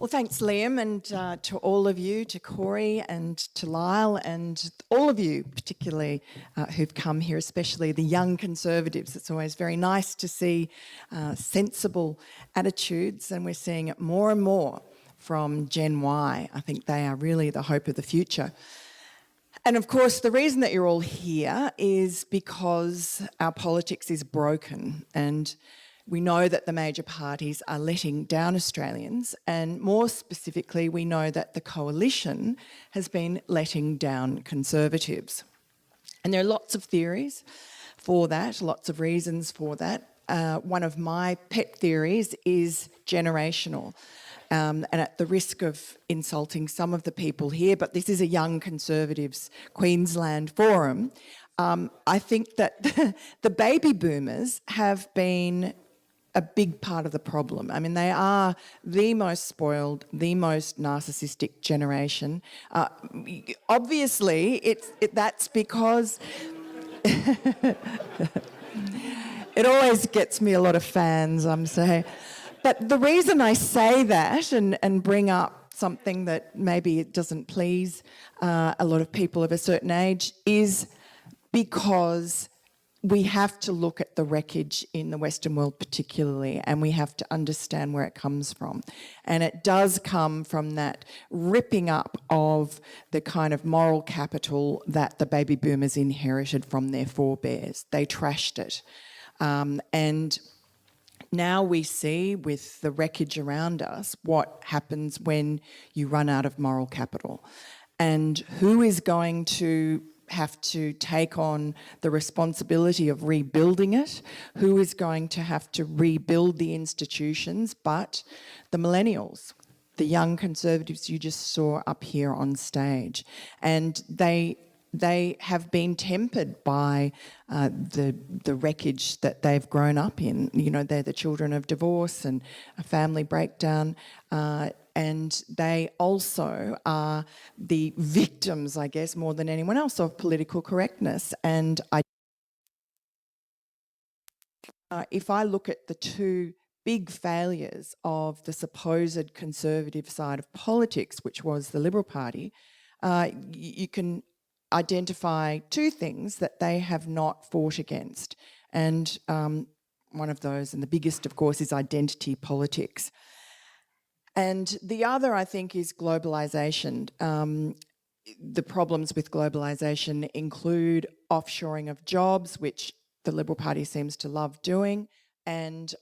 Well, thanks, Liam, and to all of you, to Cory and to Lyle, and all of you particularly who've come here, especially the young Conservatives. It's always very nice to see sensible attitudes, and we're seeing it more and more from Gen Y. I think they are really the hope of the future. And of course, the reason that you're all here is because our politics is broken, and we know that the major parties are letting down Australians, and more specifically, we know that the coalition has been letting down Conservatives. And there are lots of theories for that, lots of reasons for that. One of my pet theories is generational. And at the risk of insulting some of the people here, but this is a Young Conservatives Queensland forum, I think that the baby boomers have been a big part of the problem. I mean, they are the most spoiled, the most narcissistic generation. Obviously, that's because it always gets me a lot of fans, I'm saying. But the reason I say that and bring up something that maybe it doesn't please a lot of people of a certain age is because we have to look at the wreckage in the Western world particularly, and we have to understand where it comes from. And it does come from that ripping up of the kind of moral capital that the baby boomers inherited from their forebears. They trashed it. And now we see with the wreckage around us what happens when you run out of moral capital. And who is going to have to take on the responsibility of rebuilding it? Who is going to have to rebuild the institutions but the millennials, the young Conservatives you just saw up here on stage? And they have been tempered by the wreckage that they've grown up in. You know, they're the children of divorce and a family breakdown, and they also are the victims, I guess, more than anyone else, of political correctness. And if I look at the two big failures of the supposed conservative side of politics, which was the Liberal Party, you can identify two things that they have not fought against. And one of those, and the biggest, of course, is identity politics. And the other, I think, is globalization. The problems with globalization include offshoring of jobs, which the Liberal Party seems to love doing, and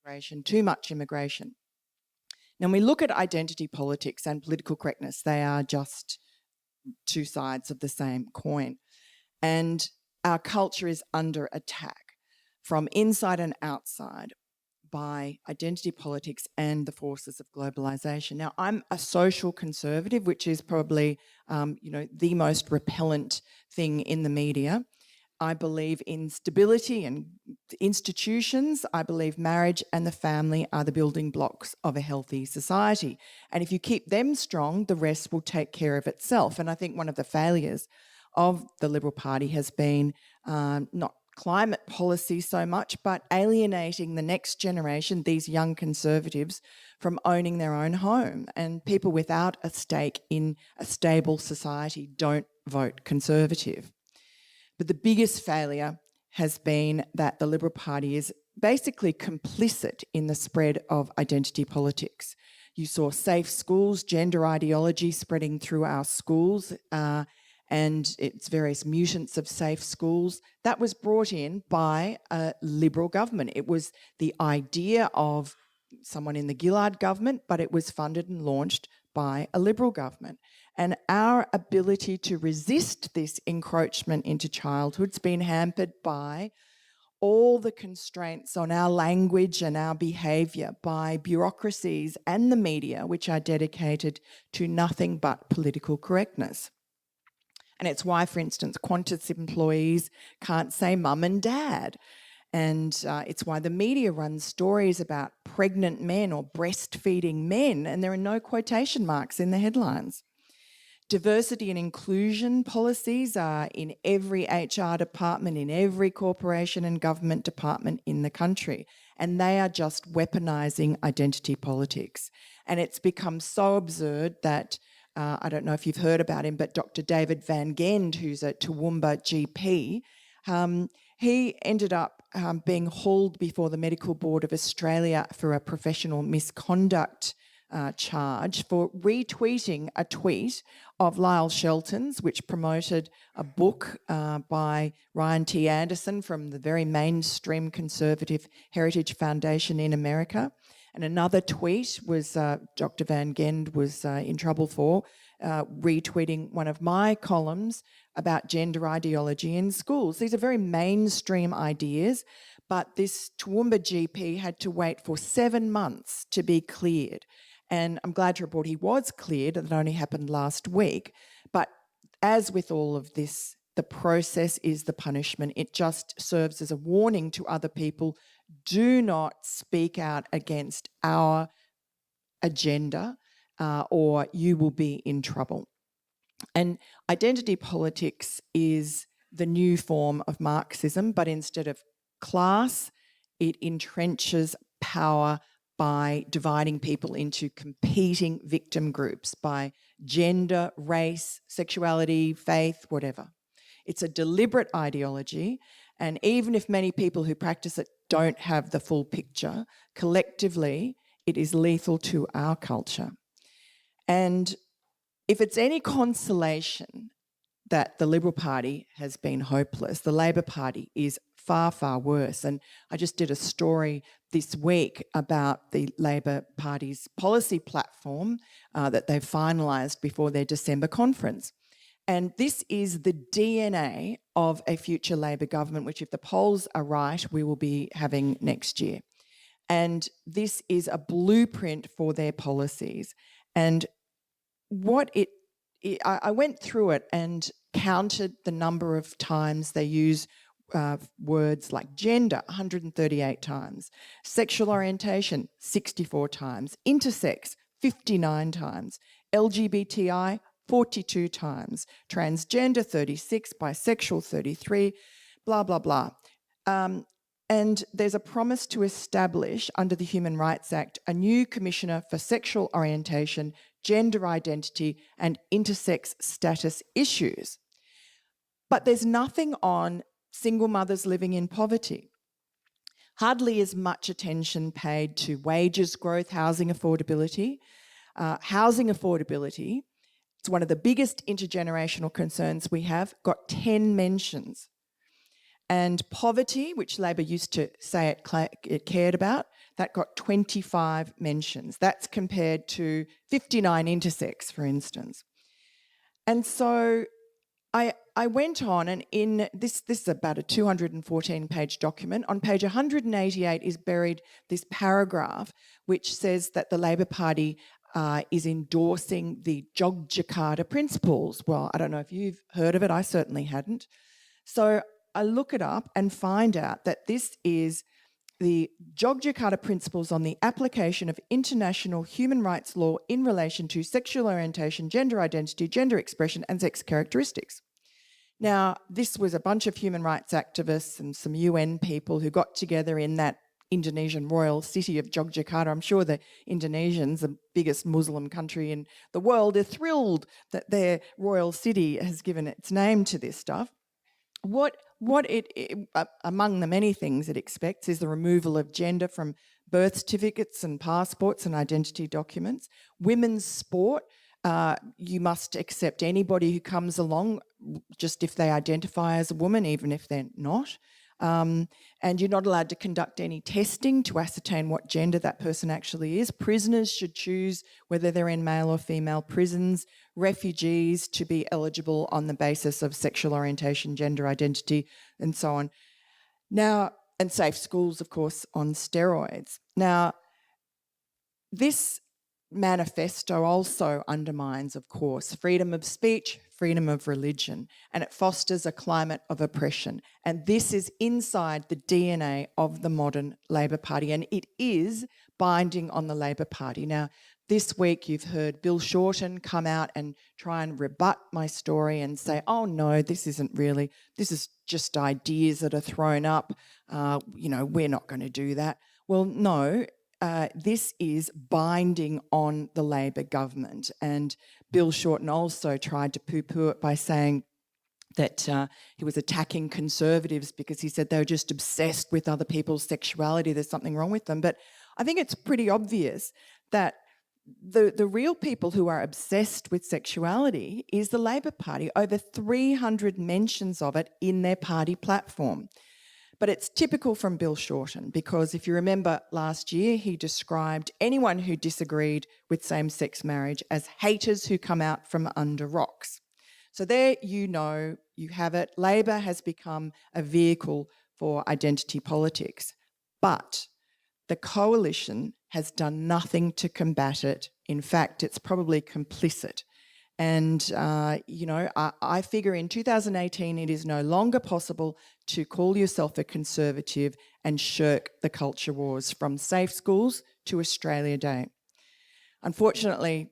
immigration, too much immigration. Now, when we look at identity politics and political correctness, they are just two sides of the same coin. And our culture is under attack from inside and outside by identity politics and the forces of globalization. Now, I'm a social conservative, which is probably, the most repellent thing in the media. I believe in stability and institutions. I believe marriage and the family are the building blocks of a healthy society. And if you keep them strong, the rest will take care of itself. And I think one of the failures of the Liberal Party has been not climate policy so much, but alienating the next generation, these young Conservatives, from owning their own home. And people without a stake in a stable society don't vote Conservative. But the biggest failure has been that the Liberal Party is basically complicit in the spread of identity politics. You saw safe schools, gender ideology spreading through our schools, and its various mutants of safe schools. That was brought in by a Liberal government. It was the idea of someone in the Gillard government, but it was funded and launched by a Liberal government. And our ability to resist this encroachment into childhood's been hampered by all the constraints on our language and our behaviour by bureaucracies and the media, which are dedicated to nothing but political correctness. And it's why, for instance, Qantas employees can't say mum and dad. And it's why the media runs stories about pregnant men or breastfeeding men, and there are no quotation marks in the headlines. Diversity and inclusion policies are in every HR department, in every corporation and government department in the country, and they are just weaponising identity politics. And it's become so absurd that, I don't know if you've heard about him, but Dr. David Van Gendte, who's a Toowoomba GP, he ended up being hauled before the Medical Board of Australia for a professional misconduct charge for retweeting a tweet of Lyle Shelton's, which promoted a book by Ryan T. Anderson from the very mainstream conservative Heritage Foundation in America. And another tweet was Dr. Van Gendte was in trouble for retweeting one of my columns about gender ideology in schools. These are very mainstream ideas, but this Toowoomba GP had to wait for 7 months to be cleared. And I'm glad to report he was cleared. That only happened last week. But as with all of this, the process is the punishment. It just serves as a warning to other people. Do not speak out against our agenda or you will be in trouble. And identity politics is the new form of Marxism, but instead of class, it entrenches power by dividing people into competing victim groups by gender, race, sexuality, faith, whatever. It's a deliberate ideology, and even if many people who practice it don't have the full picture, collectively it is lethal to our culture. And if it's any consolation that the Liberal Party has been hopeless, the Labor Party is far, far worse. And I just did a story this week about the Labor Party's policy platform that they've finalised before their December conference. And this is the DNA of a future Labor government, which if the polls are right, we will be having next year. And this is a blueprint for their policies. And I went through it and counted the number of times they use words like gender, 138 times, sexual orientation, 64 times, intersex, 59 times, LGBTI, 42 times, transgender, 36, bisexual, 33, blah, blah, blah. And there's a promise to establish, under the Human Rights Act, a new Commissioner for Sexual Orientation, Gender Identity and Intersex Status Issues. But there's nothing on single mothers living in poverty. Hardly as much attention paid to wages growth, housing affordability. Housing affordability, it's one of the biggest intergenerational concerns we have, got 10 mentions. And poverty, which Labor used to say it cared about, that got 25 mentions. That's compared to 59 intersex, for instance. And so I went on, and in this is about a 214-page document. On page 188 is buried this paragraph which says that the Labor Party is endorsing the Yogyakarta Principles. Well, I don't know if you've heard of it. I certainly hadn't. So I look it up and find out that this is the Yogyakarta Principles on the application of international human rights law in relation to sexual orientation, gender identity, gender expression and sex characteristics. Now, this was a bunch of human rights activists and some UN people who got together in that Indonesian royal city of Yogyakarta. I'm sure the Indonesians, the biggest Muslim country in the world, are thrilled that their royal city has given its name to this stuff. What among the many things it expects is the removal of gender from birth certificates and passports and identity documents. Women's sport, you must accept anybody who comes along just if they identify as a woman, even if they're not. And you're not allowed to conduct any testing to ascertain what gender that person actually is. Prisoners should choose whether they're in male or female prisons. Refugees to be eligible on the basis of sexual orientation, gender identity, and so on. Now, and safe schools, of course, on steroids. Now, this manifesto also undermines, of course, freedom of speech, freedom of religion, and it fosters a climate of oppression. And this is inside the DNA of the modern Labor Party, and it is binding on the Labor Party. Now, this week you've heard Bill Shelton come out and try and rebut my story and say, oh no, this isn't really, this is just ideas that are thrown up. We're not going to do that. Well, no, this is binding on the Labor government. And Bill Shelton also tried to poo-poo it by saying that he was attacking conservatives because he said they were just obsessed with other people's sexuality. There's something wrong with them. But I think it's pretty obvious that the real people who are obsessed with sexuality is the Labor Party. Over 300 mentions of it in their party platform. But it's typical from Bill Shelton because if you remember last year, he described anyone who disagreed with same-sex marriage as haters who come out from under rocks. So there you have it. Labor has become a vehicle for identity politics. But the coalition has done nothing to combat it. In fact, it's probably complicit. And, I figure in 2018 it is no longer possible to call yourself a conservative and shirk the culture wars from safe schools to Australia Day. Unfortunately,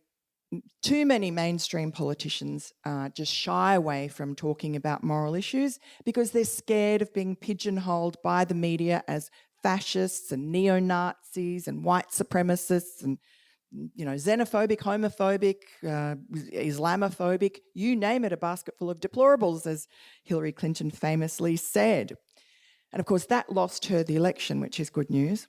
too many mainstream politicians just shy away from talking about moral issues because they're scared of being pigeonholed by the media as fascists and neo-Nazis and white supremacists and xenophobic, homophobic, Islamophobic, you name it, a basket full of deplorables, as Hillary Clinton famously said. And of course, that lost her the election, which is good news.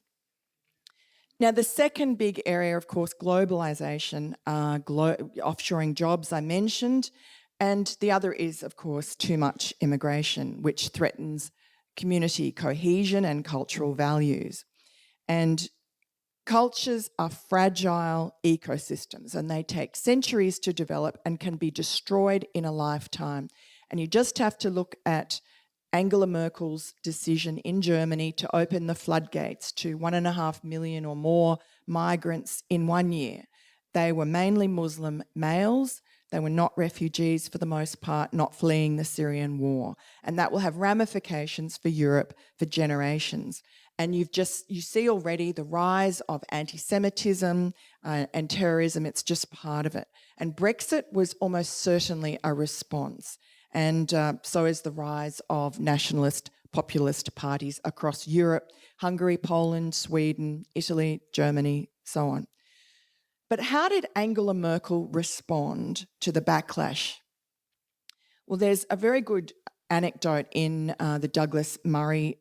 Now, the second big area, of course, globalization, offshoring jobs I mentioned, and the other is, of course, too much immigration, which threatens community cohesion and cultural values. And cultures are fragile ecosystems and they take centuries to develop and can be destroyed in a lifetime. And you just have to look at Angela Merkel's decision in Germany to open the floodgates to 1.5 million or more migrants in 1 year. They were mainly Muslim males. They were not refugees for the most part, not fleeing the Syrian war. And that will have ramifications for Europe for generations. And you see already the rise of anti-Semitism and terrorism. It's just part of it. And Brexit was almost certainly a response. And so is the rise of nationalist populist parties across Europe, Hungary, Poland, Sweden, Italy, Germany, so on. But how did Angela Merkel respond to the backlash? Well, there's a very good anecdote in the Douglas Murray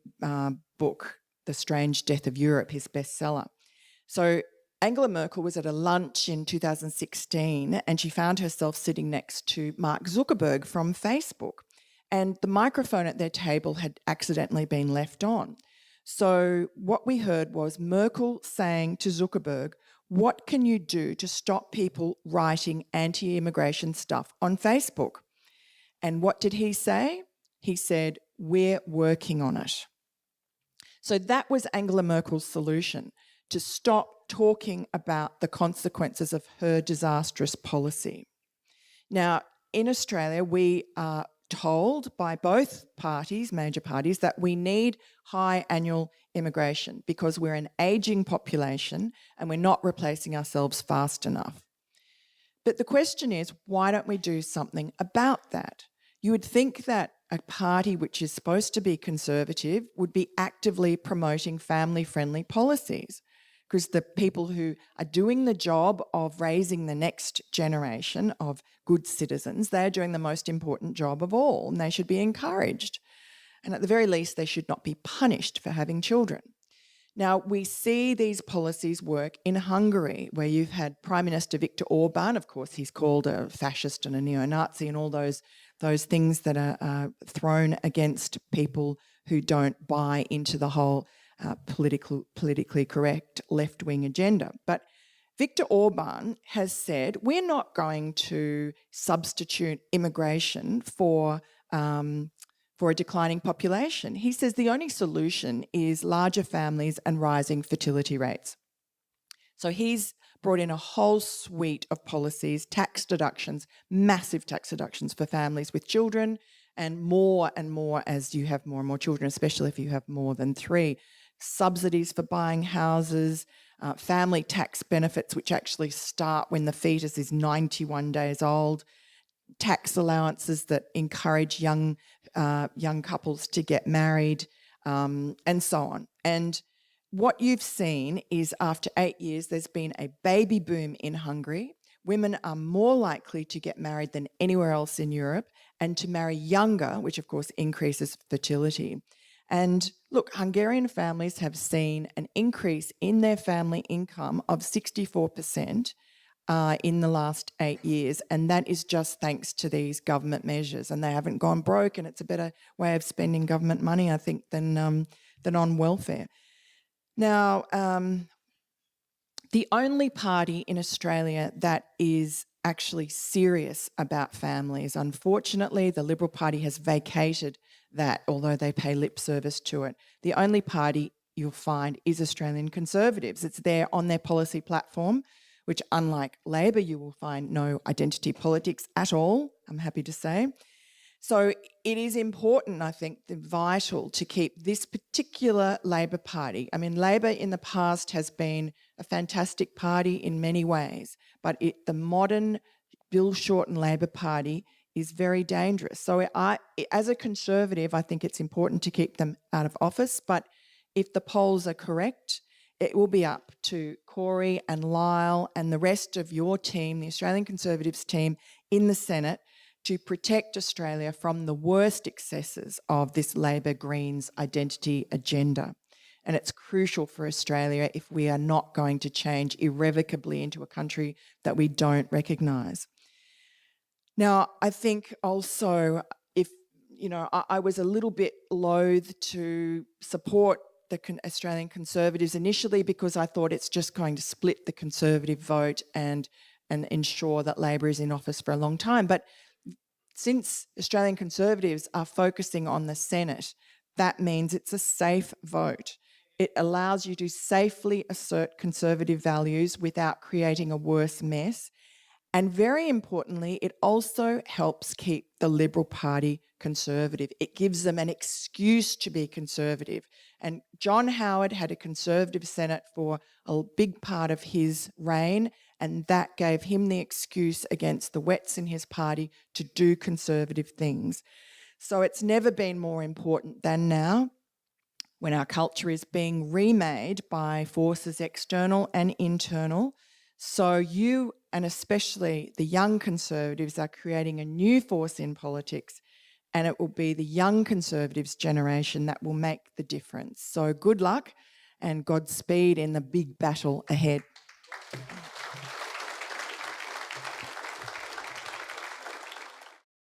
book, The Strange Death of Europe, his bestseller. So Angela Merkel was at a lunch in 2016 and she found herself sitting next to Mark Zuckerberg from Facebook. And the microphone at their table had accidentally been left on. So what we heard was Merkel saying to Zuckerberg, what can you do to stop people writing anti-immigration stuff on Facebook? And what did he say? He said, we're working on it. So that was Angela Merkel's solution, to stop talking about the consequences of her disastrous policy. Now, in Australia, we are told by both parties, major parties, that we need high annual immigration because we're an ageing population and we're not replacing ourselves fast enough. But the question is, why don't we do something about that? You would think that a party which is supposed to be conservative would be actively promoting family-friendly policies, because the people who are doing the job of raising the next generation of good citizens, they're doing the most important job of all, and they should be encouraged. And at the very least, they should not be punished for having children. Now, we see these policies work in Hungary, where you've had Prime Minister Viktor Orban. Of course, he's called a fascist and a neo-Nazi and all those things that are thrown against people who don't buy into the whole politically correct left-wing agenda. But Viktor Orban has said, we're not going to substitute immigration for a declining population. He says the only solution is larger families and rising fertility rates. So he's brought in a whole suite of policies, tax deductions, massive tax deductions for families with children, and more as you have more and more children, especially if you have more than 3. Subsidies for buying houses, family tax benefits, which actually start when the fetus is 91 days old, tax allowances that encourage young couples to get married, and so on. And what you've seen is after 8 years, there's been a baby boom in Hungary. Women are more likely to get married than anywhere else in Europe and to marry younger, which of course increases fertility. And look, Hungarian families have seen an increase in their family income of 64% in the last 8 years, and that is just thanks to these government measures. And they haven't gone broke, and it's a better way of spending government money, I think, than on welfare. Now, the only party in Australia that is actually serious about families, unfortunately, the Liberal Party has vacated that, although they pay lip service to it. The only party you'll find is Australian Conservatives. It's there on their policy platform, which, unlike Labor, you will find no identity politics at all, I'm happy to say. So it is important, I think, vital to keep this particular Labor Party. I mean, Labor in the past has been a fantastic party in many ways, but the modern Bill Shorten Labor Party is very dangerous. So as a Conservative, I think it's important to keep them out of office, but if the polls are correct, it will be up to Cory and Lyle and the rest of your team, the Australian Conservatives team in the Senate, to protect Australia from the worst excesses of this Labor Greens identity agenda. And it's crucial for Australia if we are not going to change irrevocably into a country that we don't recognise. Now, I think also I was a little bit loath to support the Australian Conservatives initially because I thought it's just going to split the Conservative vote and ensure that Labor is in office for a long time. But since Australian Conservatives are focusing on the Senate, that means it's a safe vote. It allows you to safely assert Conservative values without creating a worse mess. And very importantly, it also helps keep the Liberal Party conservative. It gives them an excuse to be conservative. And John Howard had a Conservative Senate for a big part of his reign, and that gave him the excuse against the wets in his party to do conservative things. So it's never been more important than now, when our culture is being remade by forces external and internal. So you, and especially the young Conservatives, are creating a new force in politics, and it will be the young Conservatives generation that will make the difference. So good luck and Godspeed in the big battle ahead.